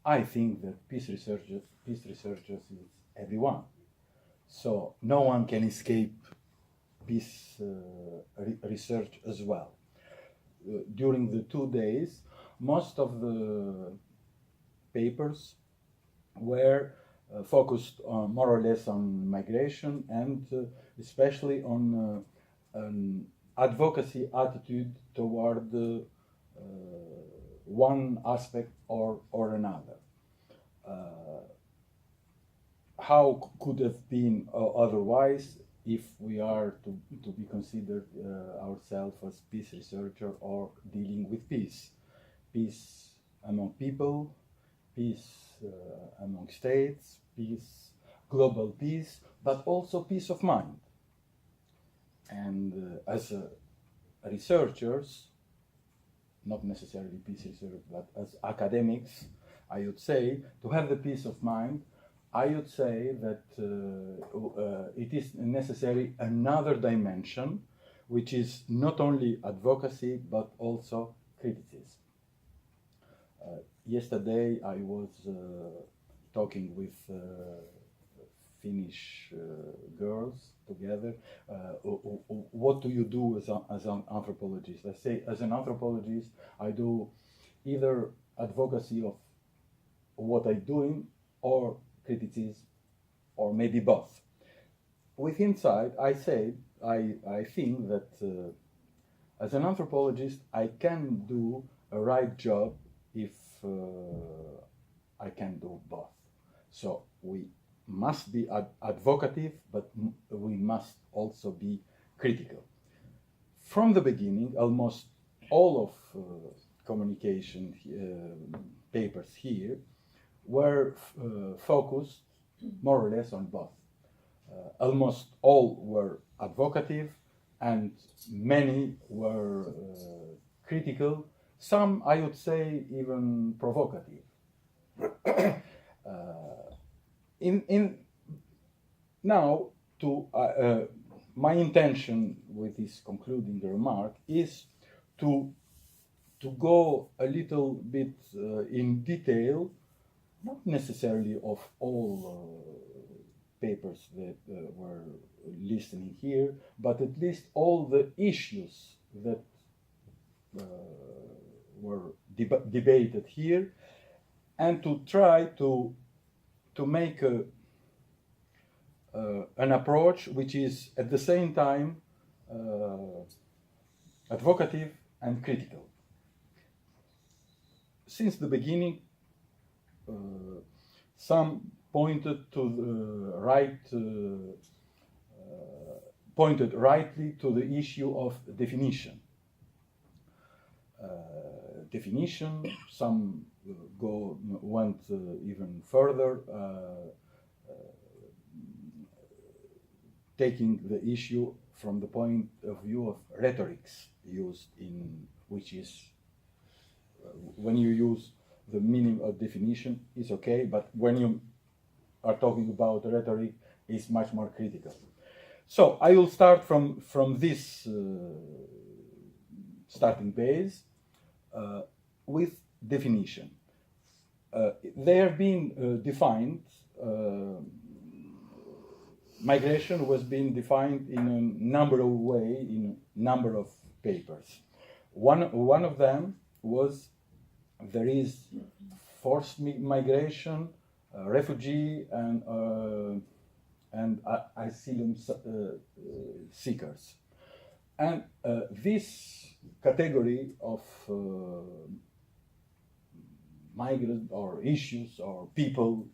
I think that peace researchers is everyone. So no one can escape peace research as well. During the 2 days, most of the papers were focused on, more or less, on migration and especially on an advocacy attitude toward one aspect or another. How could have been otherwise if we are to be considered ourselves as peace researcher or dealing with peace? Peace among people, peace among states, peace, global peace, but also peace of mind. And as researchers, not necessarily peace researchers, but as academics, I would say, to have the peace of mind, I would say that it is necessary another dimension, which is not only advocacy, but also criticism. Yesterday I was talking with Finnish girls together. What do you do as an anthropologist? I say, as an anthropologist, I do either advocacy of what I'm doing or criticism, or maybe both. With insight, I say, I think that as an anthropologist, I can do a right job if I can do both. So we must be advocative, but we must also be critical. From the beginning, almost all of communication papers here were focused more or less on both. Almost all were advocative and many were critical, some, I would say, even provocative. Now, my intention with this concluding remark is to go a little bit in detail, not necessarily of all papers that were listening here, but at least all the issues that were debated here, and to try to make an approach which is at the same time advocative and critical. Since the beginning, some pointed to the pointed rightly to the issue of definition. Some went even further, taking the issue from the point of view of rhetorics used in, which is when you use the meaning of definition is okay, but when you are talking about rhetoric, it's much more critical. So I will start from this starting base with definition. They have been defined. Migration was being defined in a number of ways, in a number of papers. One of them was there is forced migration, refugee, and asylum seekers. And this category of migrant or issues or people,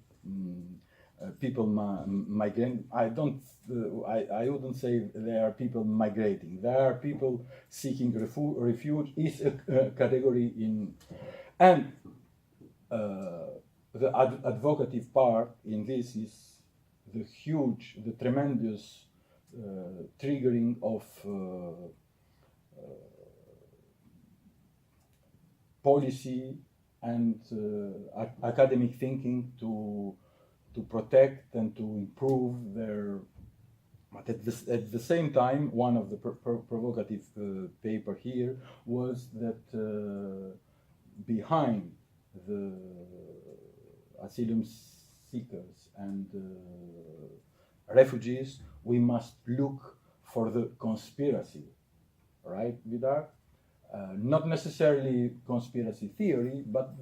migrant. I wouldn't say there are people migrating. There are people seeking refuge. Is a category in, and the advocative part in this is the tremendous triggering of policy and academic thinking to protect and to improve their. But at the same time, one of the provocative paper here was that behind asylum seekers and refugees, we must look for the conspiracy, right, Vidar? Not necessarily conspiracy theory, but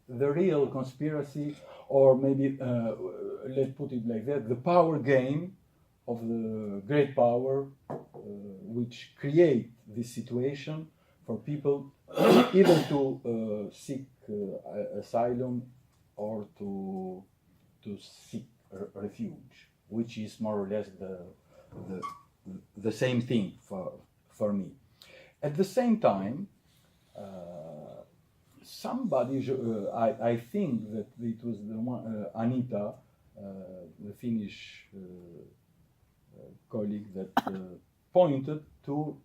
the real conspiracy, or maybe, let's put it like that, the power game of the great power which create this situation for people either to seek asylum or to seek refuge, which is more or less the same thing for me. At the same time, somebody, I think that it was the one, Anita, the Finnish colleague, that pointed to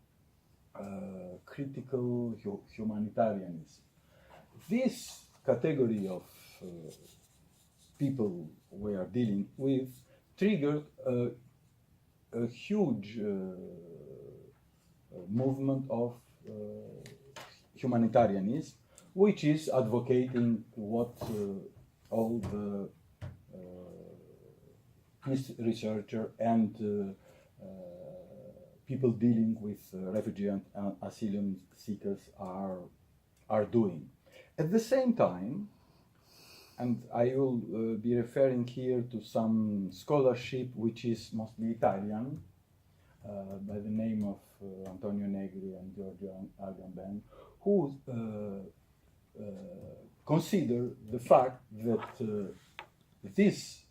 critical humanitarianism. This category of people we are dealing with triggered a huge movement of humanitarianism, which is advocating what all the peace researchers and people dealing with refugee and asylum seekers are doing. At the same time, and I will be referring here to some scholarship which is mostly Italian, by the name of Antonio Negri and Giorgio Agamben, who consider the fact that this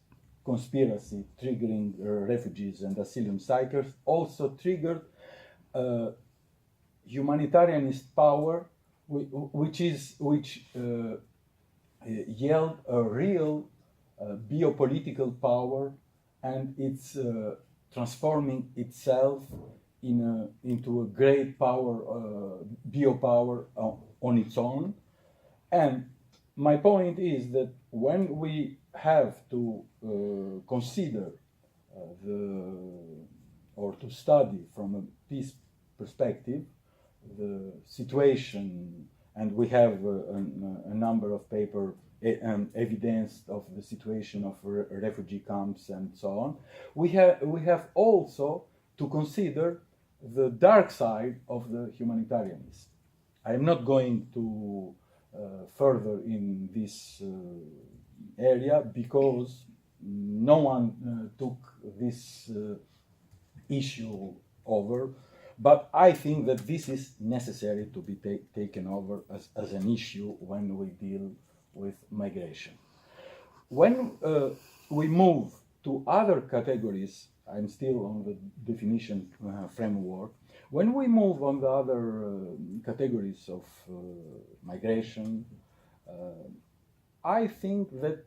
conspiracy triggering refugees and asylum seekers also triggered humanitarianist power, which yield a real biopolitical power, and it's transforming itself into a great power, biopower on its own. And my point is that when we have to consider or to study from a peace perspective the situation, and we have a number of paper evidence of the situation of refugee camps and so on, we have also to consider the dark side of the humanitarianism. I am not going to further in this area because no one took this issue over, but I think that this is necessary to be taken over as an issue when we deal with migration. When we move to other categories, I'm still on the definition framework. When we move on the other categories of migration, I think that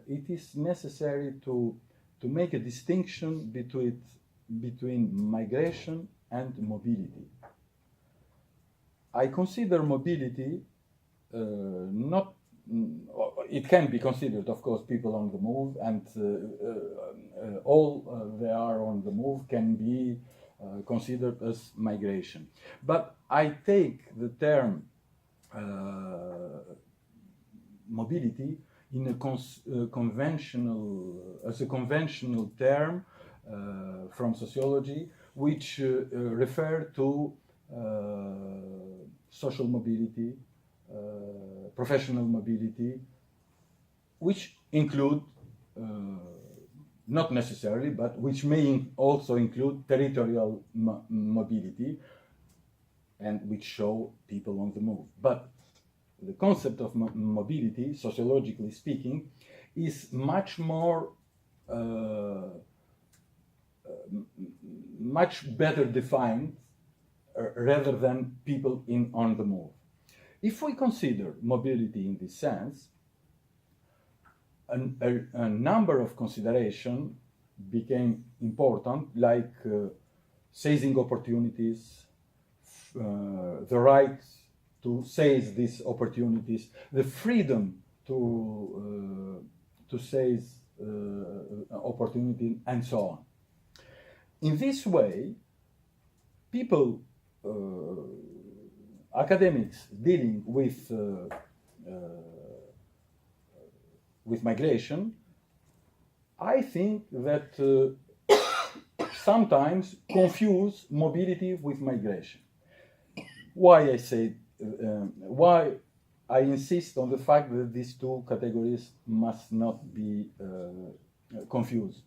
it is necessary to make a distinction between migration and mobility. I consider mobility not, it can be considered, of course, people on the move, and all they are on the move can be considered as migration. But I take the term mobility in a conventional term from sociology, which refer to social mobility, professional mobility, which include, not necessarily, but which may also include territorial mobility, and which show people on the move. But the concept of mobility, sociologically speaking, is much more, much better defined rather than people on the move. If we consider mobility in this sense, a number of considerations became important, like seizing opportunities, the right to seize these opportunities, the freedom to seize opportunity, and so on. In this way, people, academics dealing with with migration, I think that sometimes confuse mobility with migration. Why I say, why I insist on the fact that these two categories must not be confused.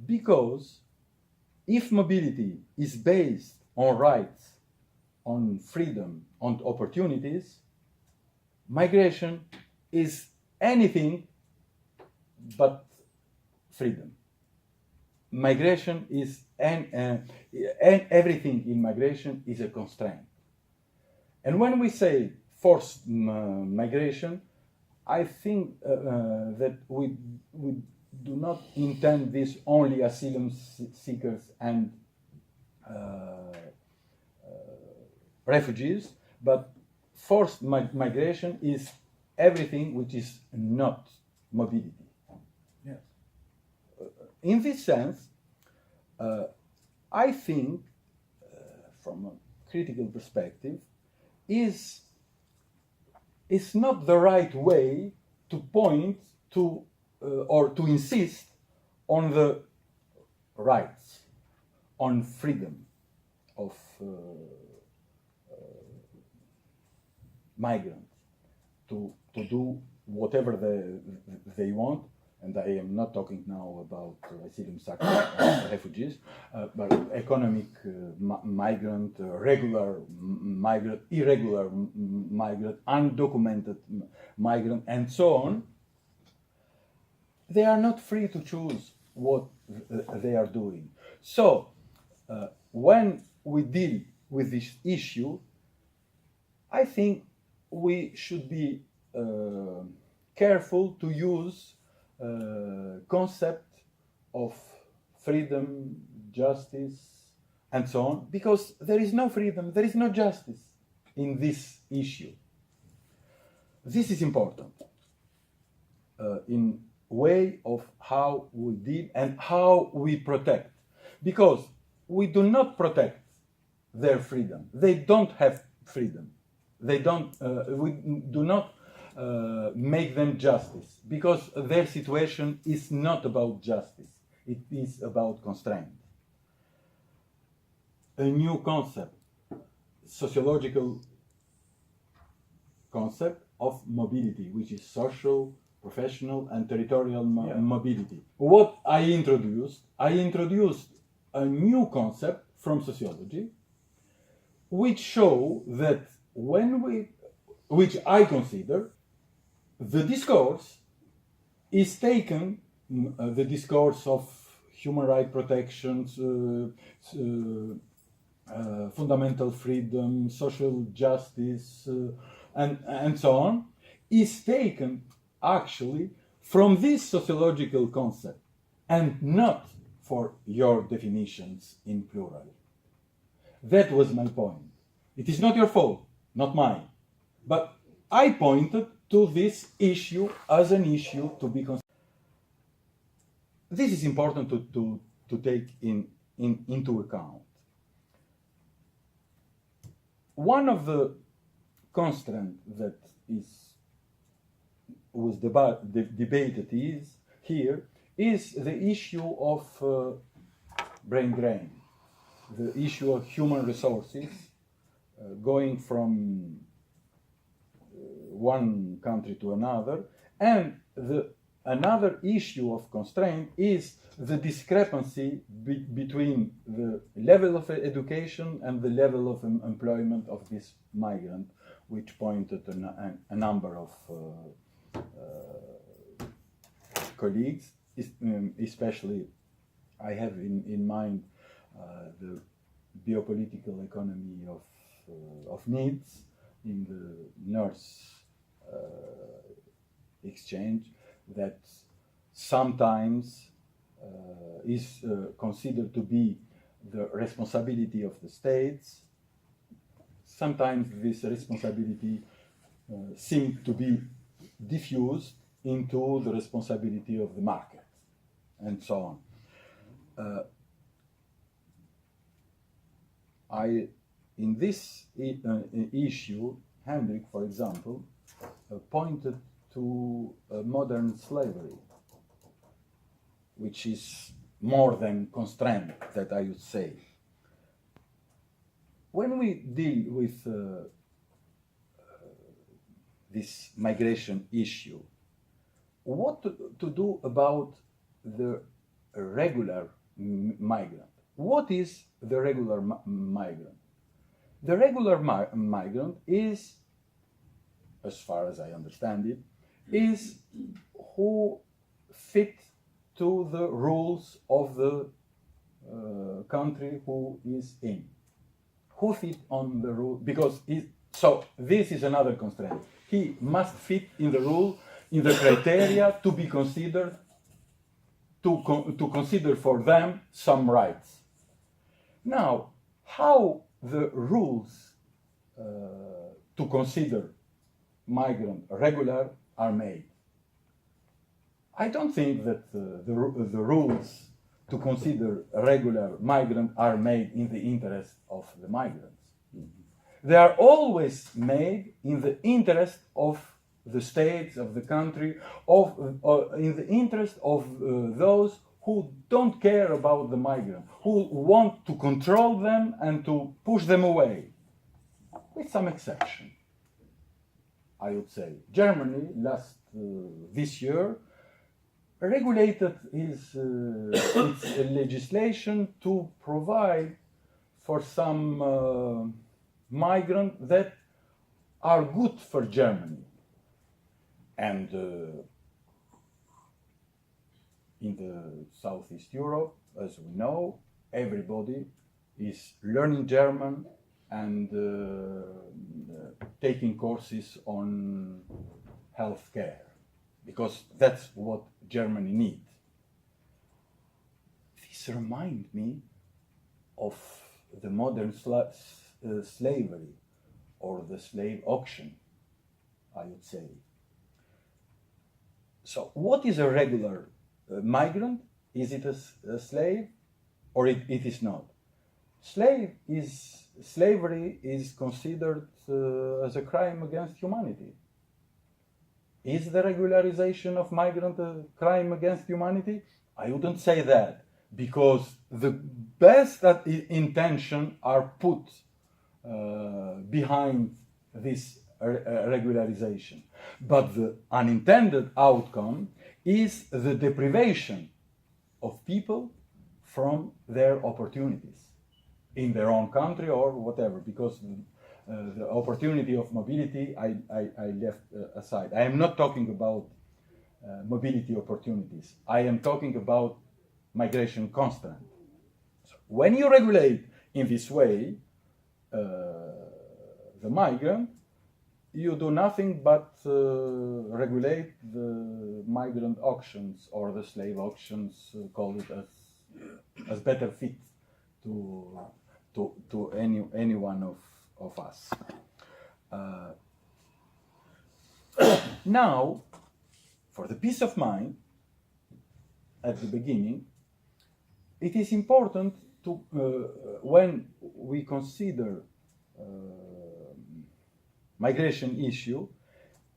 Because if mobility is based on rights, on freedom, on opportunities, migration is anything but freedom. Migration is, and everything in migration is a constraint. And when we say forced migration, I think that we do not intend this only asylum seekers and refugees, but forced migration is everything which is not mobility. Yes. In this sense, I think, from a critical perspective, is not the right way to point to or to insist on the rights, on freedom of migrants to do whatever they want. And I am not talking now about asylum seekers, refugees, but economic migrant, regular migrant, irregular migrant, undocumented migrant, and so on. They are not free to choose what they are doing. So, when we deal with this issue, I think we should be careful to use concept of freedom, justice, and so on, because there is no freedom, there is no justice in this issue. This is important in way of how we deal and how we protect, because we do not protect their freedom. They don't have freedom. They don't. We do not make them justice, because their situation is not about justice. It is about constraint. A new concept, sociological concept of mobility, which is social, professional, and territorial mobility. What I introduced a new concept from sociology, which show that which I consider the discourse is taken, the discourse of human rights protections, fundamental freedom, social justice, and so on, is taken actually from this sociological concept and not for your definitions in plural. That was my point. It is not your fault, not mine. But I pointed to this issue as an issue to be considered. This is important to take into account. One of the constraints that was debated is the issue of brain drain, the issue of human resources going from one country to another, and another issue of constraint is the discrepancy between the level of education and the level of employment of this migrant, which pointed a number of colleagues, especially I have in mind the biopolitical economy of needs in the nurse exchange, that sometimes is considered to be the responsibility of the states. Sometimes this responsibility seems to be diffused into the responsibility of the market, and so on. In this issue, Hendrik, for example, pointed to modern slavery, which is more than constraint, that I would say. When we deal with this migration issue, what to do about the regular migrant? What is the regular migrant? The regular migrant is, as far as I understand it, is who fit to the rules of the country who is in. Who fit on the rule? Because so this is another constraint. He must fit in the rule, in the criteria to be considered, to consider for them some rights. Now, how the rules to consider migrant regular are made? I don't think that the rules to consider a regular migrant are made in the interest of the migrants. They are always made in the interest of the states, of the country, in the interest of those who don't care about the migrant, who want to control them and to push them away, with some exception. I would say Germany this year regulated its legislation to provide for some migrants that are good for Germany. And in the Southeast Europe, as we know, everybody is learning German and taking courses on healthcare, because that's what Germany needs. This reminds me of the modern slavery, or the slave auction, I would say. So what is a regular migrant? Is it a slave, or it is not? Slavery is considered as a crime against humanity. Is the regularization of migrant a crime against humanity? I wouldn't say that, because the best intentions are put behind this regularization. But the unintended outcome is the deprivation of people from their opportunities in their own country or whatever, because the opportunity of mobility I left aside. I am not talking about mobility opportunities. I am talking about migration constraint. So when you regulate in this way the migrant, you do nothing but regulate the migrant auctions or the slave auctions, call it as better fit to any one of us. Now, for the peace of mind, at the beginning, it is important to, when we consider migration issue,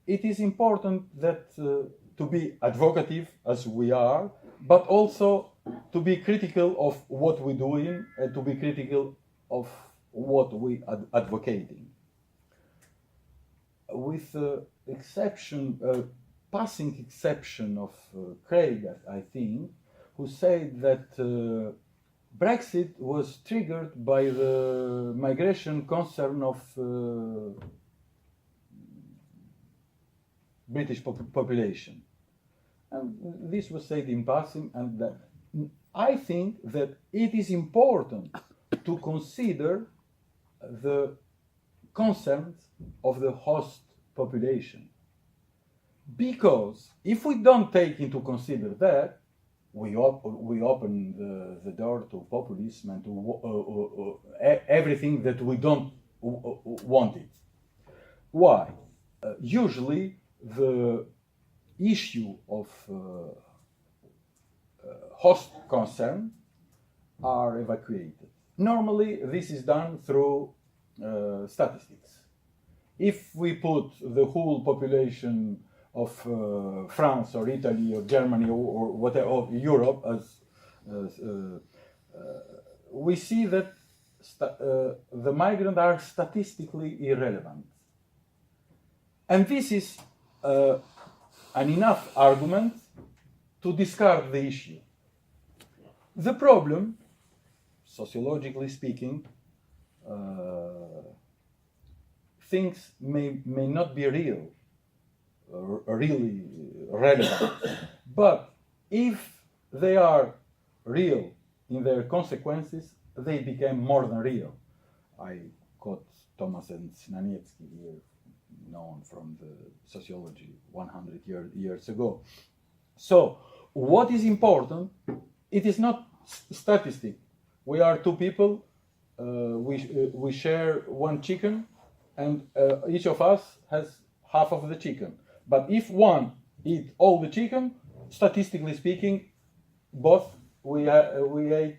it is important that to be advocative as we are, but also to be critical of what we're doing and to be critical of what we advocating. With passing exception of Craig, I think, who said that Brexit was triggered by the migration concern of British population. And this was said in passing, and that I think that it is important to consider the concerns of the host population. Because if we don't take into consider that, we open the door to populism and to everything that we don't want it. Why? Usually the issue of host concern are evacuated. Normally this is done through statistics. If we put the whole population of France or Italy or Germany or whatever, of Europe, we see that the migrants are statistically irrelevant. And this is an enough argument to discard the issue. The problem, sociologically speaking, things may not be really relevant, but if they are real in their consequences, they became more than real. I quote Thomas and Snaniecki here, known from the sociology 100 years ago. So, what is important? It is not statistic. We are two people, we share one chicken, and each of us has half of the chicken. But if one eat all the chicken, statistically speaking, both we ate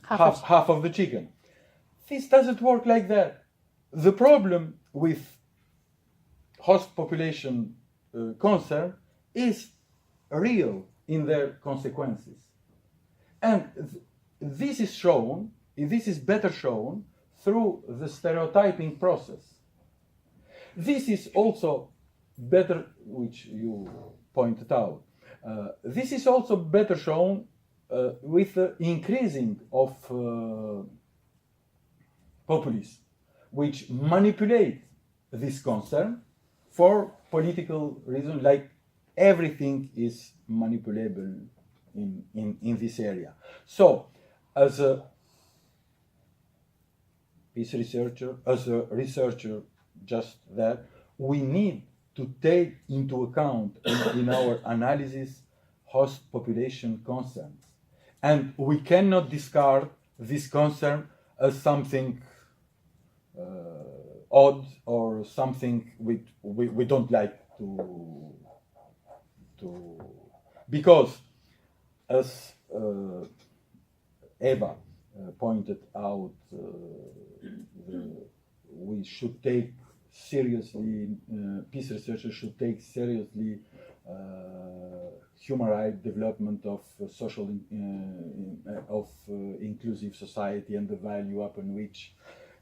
half of the chicken. This doesn't work like that. The problem with host population concern is real in their consequences. And this is better shown through the stereotyping process. This is also better, which you pointed out, this is also better shown with the increasing of populism, which manipulate this concern for political reasons, like everything is manipulable in this area. So, as a peace researcher, just that, we need to take into account in our analysis host population concerns. And we cannot discard this concern as something odd or something we don't like to because, as Eva pointed out, we should take seriously, peace researchers should take seriously human rights development of social inclusive society and the value upon which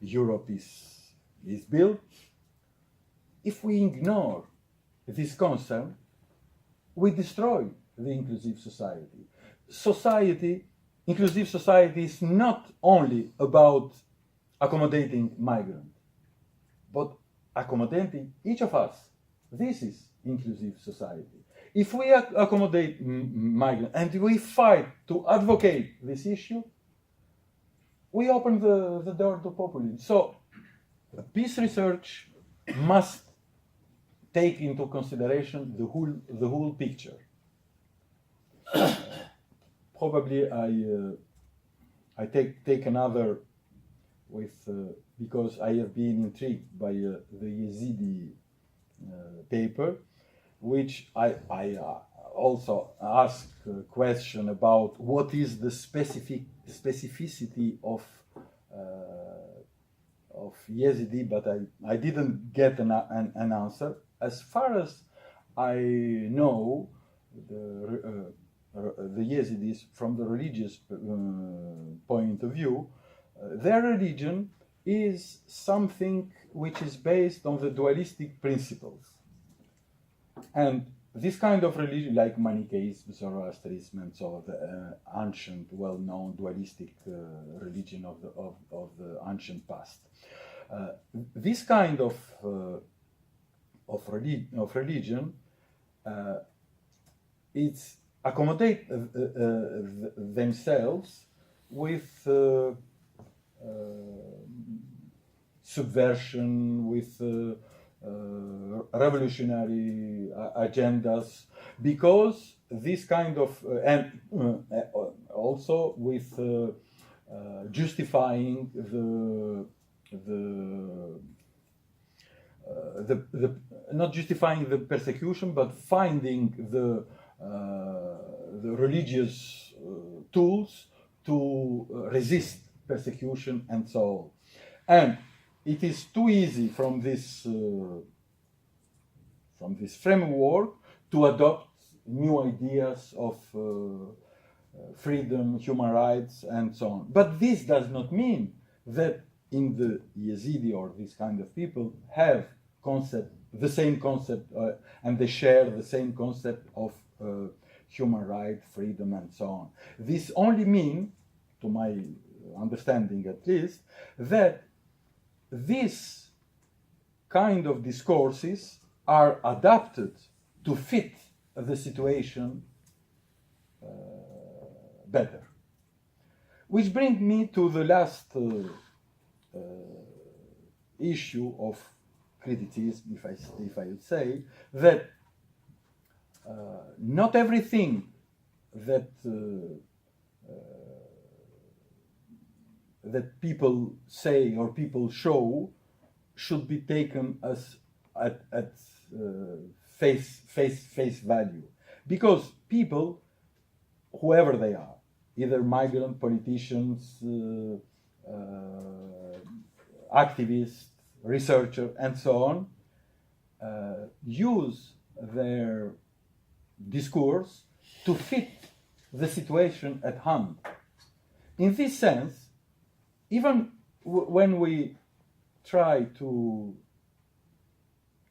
Europe is built. If we ignore this concern, we destroy the inclusive society. Inclusive society is not only about accommodating migrants, but accommodating each of us. This is inclusive society. If we accommodate migrants and we fight to advocate this issue, we open the door to populism. So, peace research must take into consideration the whole picture. Probably I take another with because I have been intrigued by the Yazidi paper, which I also ask a question about what is the specificity of Yazidi, but I didn't get an answer. As far as I know, the Yazidis, from the religious point of view, their religion is something which is based on the dualistic principles. And this kind of religion, like Manichaeism, Zoroastrianism, and so the ancient, well-known dualistic religion of the ancient past, this kind of religion, it's accommodate themselves with subversion, with revolutionary agendas, because this kind of and also with justifying the not justifying the persecution, but finding the religious tools to resist persecution and so on. And it is too easy from this framework to adopt new ideas of freedom, human rights, and so on. But this does not mean that in the Yazidi or these kind of people have the same concept, and they share the same concept of human right, freedom, and so on. This only means, to my understanding at least, that these kind of discourses are adapted to fit the situation better. Which brings me to the last issue of criticism, if I would say, that not everything that that people say or people show should be taken as at face value, because people, whoever they are, either migrant, politicians, activists, researchers, and so on, use their discourse to fit the situation at hand. In this sense, even when we try to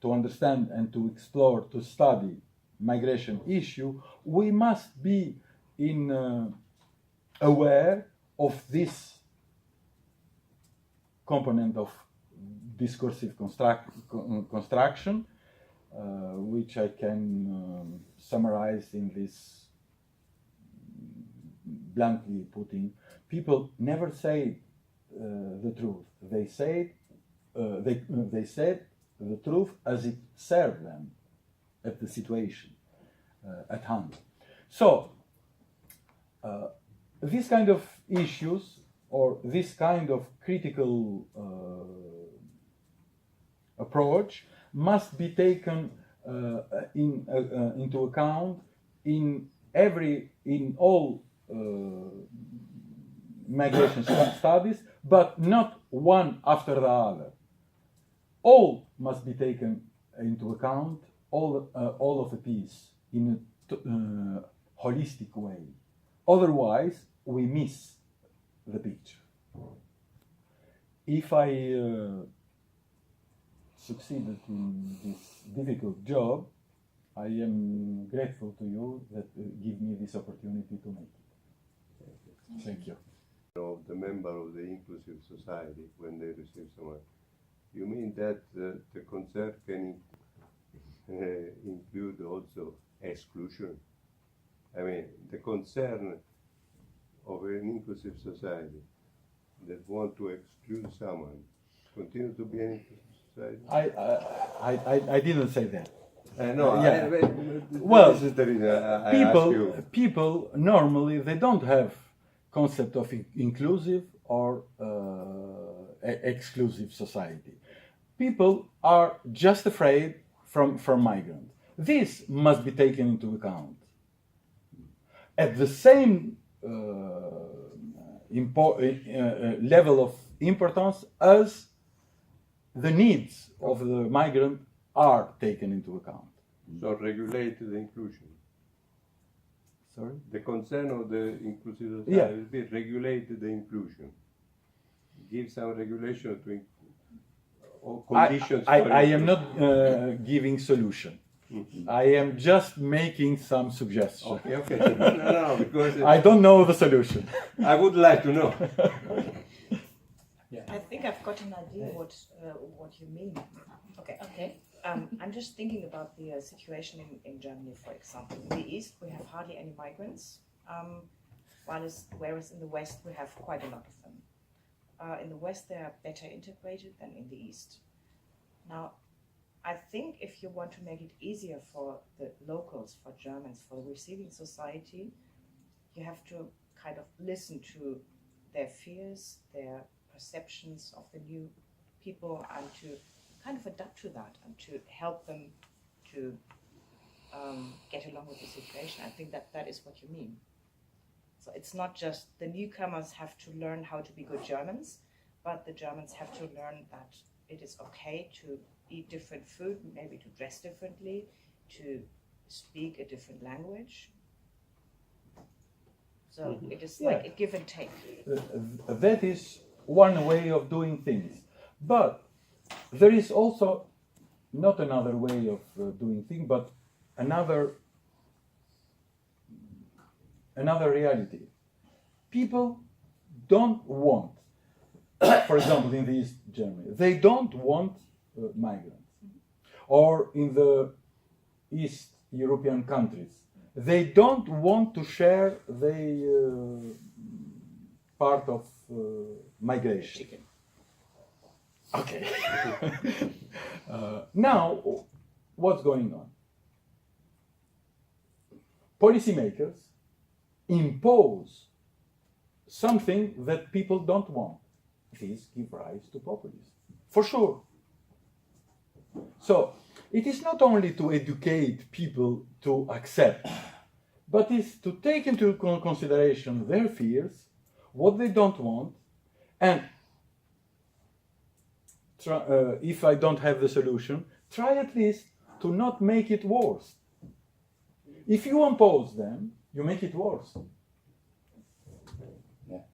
understand and to explore, to study migration issue, we must be aware of this component of discursive construction, which I can summarize in this bluntly putting. People never say the truth. They said the truth as it served them at the situation at hand. So these kind of issues, or this kind of critical approach, must be taken into account in all migration studies, but not one after the other. All must be taken into account, all of a piece, in a holistic way. Otherwise, we miss the picture. If I succeeded in this difficult job, I am grateful to you that give me this opportunity to make it. Thank you. Of the member of the inclusive society when they receive someone. You mean that the concern can include also exclusion? I mean, the concern of an inclusive society that want to exclude someone continue to be an inclusive society? I didn't say that. No, yeah. Well, this is the reason I ask you. People normally, they don't have concept of inclusive or exclusive society. People are just afraid from migrants. This must be taken into account. At the same level of importance as the needs of the migrant are taken into account. So regulate the inclusion. Sorry? The concern of the inclusive society Yeah. will be regulate the inclusion. Give some regulation to or conditions. I am not giving solution. Mm-hmm. I am just making some suggestions. Okay. No, because I don't know the solution. I would like to know. Yeah. I think I've got an idea what you mean. Okay. I'm just thinking about the situation in Germany, for example. In the east, we have hardly any migrants, whereas in the west, we have quite a lot of them. In the west, they are better integrated than in the east. Now, I think if you want to make it easier for the locals, for Germans, for the receiving society, you have to kind of listen to their fears, their perceptions of the new people, and to kind of adapt to that and to help them to get along with the situation. I think that is what you mean. So it's not just the newcomers have to learn how to be good Germans, but the Germans have to learn that it is okay to eat different food, maybe to dress differently, to speak a different language. So it is Yeah. like a give and take. That is one way of doing things. But there is also not another way of doing things, but another reality. People don't want, for example, in the East Germany, they don't want migrants. Or in the East European countries, they don't want to share the part of migration. Chicken. Okay. Now, what's going on? Policymakers impose something that people don't want. This gives rise to populism, for sure. So, it is not only to educate people to accept, but is to take into consideration their fears, what they don't want, and if I don't have the solution, try at least to not make it worse. If you impose them, you make it worse. Yeah.